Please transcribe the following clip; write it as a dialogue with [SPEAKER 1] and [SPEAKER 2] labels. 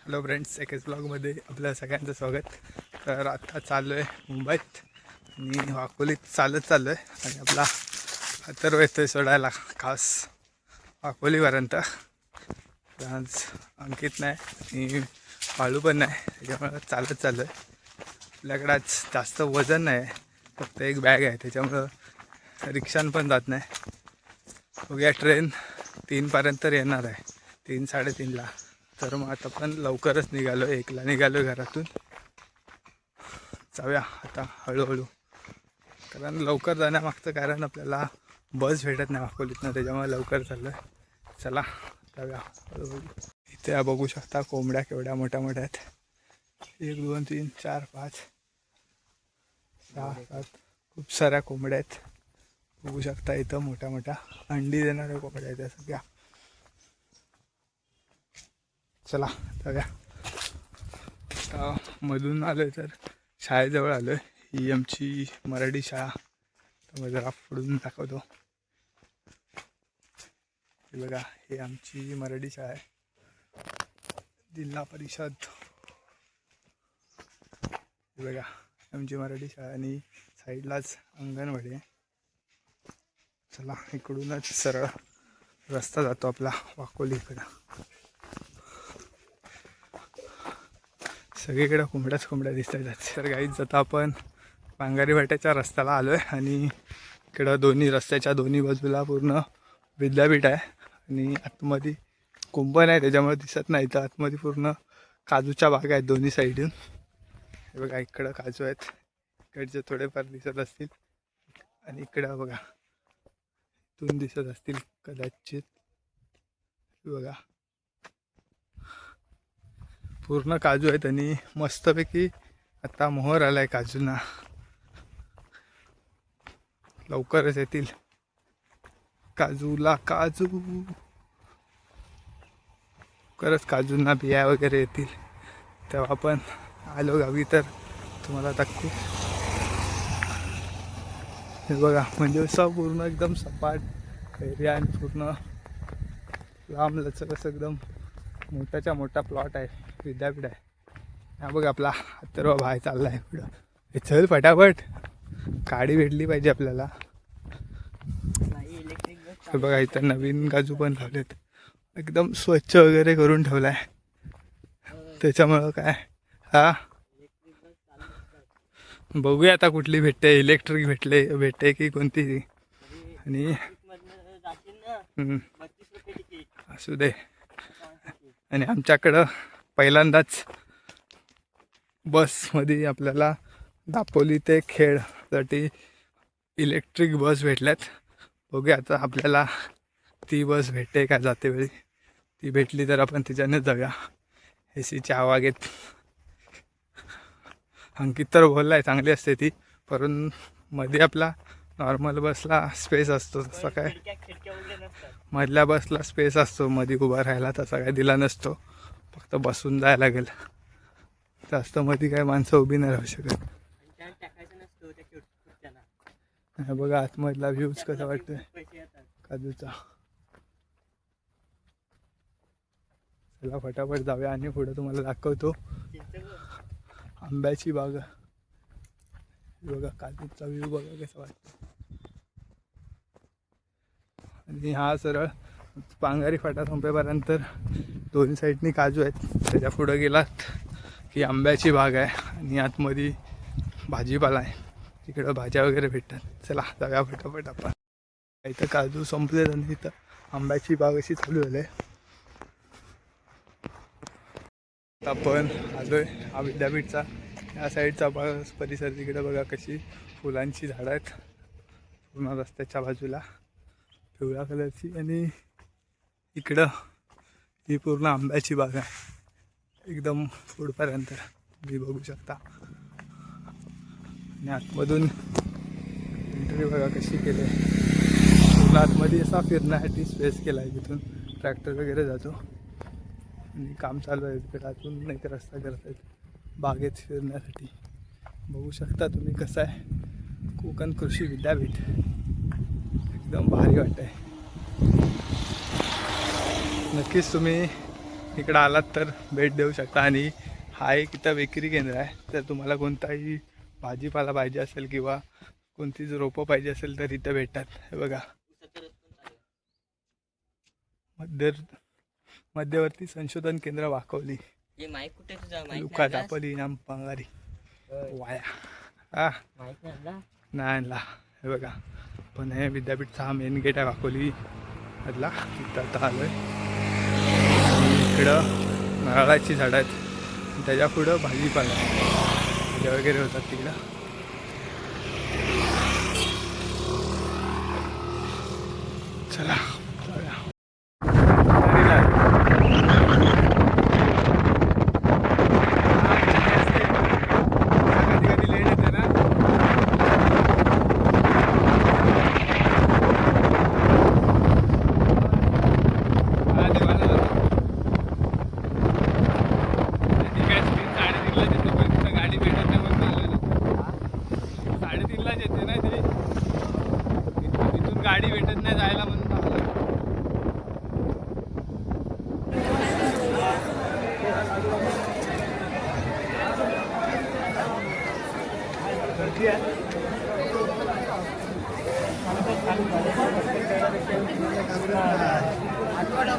[SPEAKER 1] Hello friends, एकेच ब्लॉगमध्ये आपल्या सगळ्यांचं स्वागत. तर आता चाललो आहे मुंबईत आणि वाकोलीत चालत चाललो आहे आणि आपला अथर्व येतो आहे सोडायला खास वाकोलीपर्यंत. आज अंकित नाही आणि बाळू पण नाही, त्याच्यामुळं चालत चाललो आहे. आपल्याकडं आज जास्त वजन नाही, फक्त एक बॅग आहे, त्याच्यामुळं रिक्षानं पण जात नाही. बघूया, ट्रेन 3पर्यंत येणार आहे, 3-3:30ला. तर मग आता पण लवकरच निघालो, 1ला निघालो घरातून. जाऊया आता हळूहळू, कारण लवकर जाण्यामागचं कारण आपल्याला बस भेटत नाही अकोलीतनं, त्याच्यामुळे लवकर चाललो आहे. चला जाऊया हळूहळू. इथे बघू शकता कोंबड्या केवढ्या मोठ्या मोठ्या आहेत. 1 2 3 4 5 6 7 खूप साऱ्या कोंबड्या आहेत. बघू शकता इथं मोठ्या मोठ्या अंडी देणाऱ्या कोंबड्या आहेत त्या सगळ्या. चला जाऊया. आता मधून आलो आहे तर शाळेजवळ आलो आहे. ही आमची मराठी शाळा, तर मग जरा पुढून दाखवतो. हे बघा, हे आमची मराठी शाळा आहे, जिल्हा परिषद. हे बघा आमची मराठी शाळा आणि साईडलाच अंगणवाडी आहे. चला इकडूनच सरळ रस्ता जातो आपला वाकोलीकडं. सगळीकडे कोंबड्याच कोंबड्या दिसत आहेत. तर गाईच जाता आपण पांगारी वाट्याच्या रस्त्याला आलो आहे आणि इकडं दोन्ही रस्त्याच्या दोन्ही बाजूला पूर्ण विद्यापीठ आहे आणि आतमध्ये कुंपण आहे, त्याच्यामुळे दिसत नाही. तर आतमध्ये पूर्ण काजूच्या बागा आहेत दोन्ही साईडून. हे बघा इकडं काजू आहेत, इकडचे थोडेफार दिसत असतील आणि इकडं बघा इथून दिसत असतील कदाचित. बघा पूर्ण काजू आहेत आणि मस्तपैकी आता मोहर आलाय काजूंना, लवकरच येतील काजूला काजू. लवकरच काजूंना बिया वगैरे येतील, तेव्हा आपण आलो गावी तर तुम्हाला दाखवू. हे बघा, म्हणजे असं पूर्ण एकदम सपाट एरिया आणि पूर्ण लांब लचक असं एकदम मोठ्याच्या मोठा प्लॉट आहे, विद्यापीठ आहे. हा बघ आपला अथर्व भाई चालला आहे पुढं. हे चल फटाफट, गाडी भेटली पाहिजे आपल्याला. हे बघा इथं नवीन काजू पण लावलेत, एकदम स्वच्छ वगैरे करून ठेवला आहे. त्याच्यामुळं काय हा बघूया आता कुठली भेटते, इलेक्ट्रिक भेटते की कोणती. आणि असू दे. आणि आमच्याकडं पहिल्यांदाच बसमध्ये आपल्याला दापोली ते खेडसाठी इलेक्ट्रिक बस भेटल्यात. बघूया आता आपल्याला ती बस भेटते का जाते वेळी. ती भेटली तर आपण तिच्यानेच जाऊया. एसीच्या हवा घेत. अंकित तर बोलला आहे चांगली असते ती, पण मध्ये आपला नॉर्मल बसला स्पेस असतो, तसा काय मधल्या बसला स्पेस असतो मध्ये उभा राहायला, तसा काय दिला नसतो. फक्त बसून जायला लागेल, जास्त मध्ये काय माणसं उभी नाही राहू शकत. बघा आतमधला व्ह्यूज कसा वाटतोय काजूचा. चला फटाफट जाऊया आणि पुढे तुम्हाला दाखवतो आंब्याची बाग. बघा काजूचा व्ह्यू बघा कसा वाटतो. आणि हा सरळ पांगारी फाटा संपेपर्यंत दोन्ही साईडनी काजू आहेत. त्याच्या पुढं गेलात की आंब्याची बाग आहे आणि आतमध्ये भाजीपाला आहे, तिकडं भाज्या वगैरे भेटतात. चला जाऊया फटाफट आपण. इथं काजू संपले आणि इथं आंब्याची बाग अशी चालू झाली आहे. आपण आलोय हा विद्यापीठचा या साईडचा परिसर. तिकडे बघा कशी फुलांची झाडं आहेत पूर्ण रस्त्याच्या बाजूला, पिवळ्या कलरची. आणि इकडं ही पूर्ण आंब्याची बाग आहे एकदम पुढपर्यंत, तुम्ही बघू शकता. आणि आतमधून एंट्री बघा कशी केली आहे. पूर्ण आतमध्ये असा फिरण्यासाठी स्पेस केला आहे, जिथून ट्रॅक्टर वगैरे जातो. आणि काम चालू आहे तिकडे, अजून एक रस्ता करत आहेत बागेत फिरण्यासाठी. बघू शकता तुम्ही कसं आहे कोकण कृषी विद्यापीठ, एकदम भारी वाटत आहे. नक्कीच तुम्ही इकडं आलात तर भेट देऊ शकता. आणि हा एक इथं विक्री केंद्र आहे. तर तुम्हाला कोणताही भाजीपाला पाहिजे असेल किंवा कोणतीच रोपं पाहिजे असेल तर इथं भेटतात. हे बघा, मध्यवर्ती संशोधन केंद्र वाकवली, लुका दापोली इनाम पंगारी वाया. हा नाही आणला. हे बघा, पण हे विद्यापीठचा हा मेन गेट आहे वाकोली मधला. तिथं आता आलोय. इकडं नारळाची झाडं आहेत, त्याच्या पुढं भाजीपाला भाज्या वगैरे होतात तिकडं. चला जाऊया. कधी कधी लेट येते ना. गाडी भेटत नाही म्हणून 3:30लाच येते ना ती. इथून गाडी भेटत नाही जायला म्हणून गर्दी आहे. आठवडा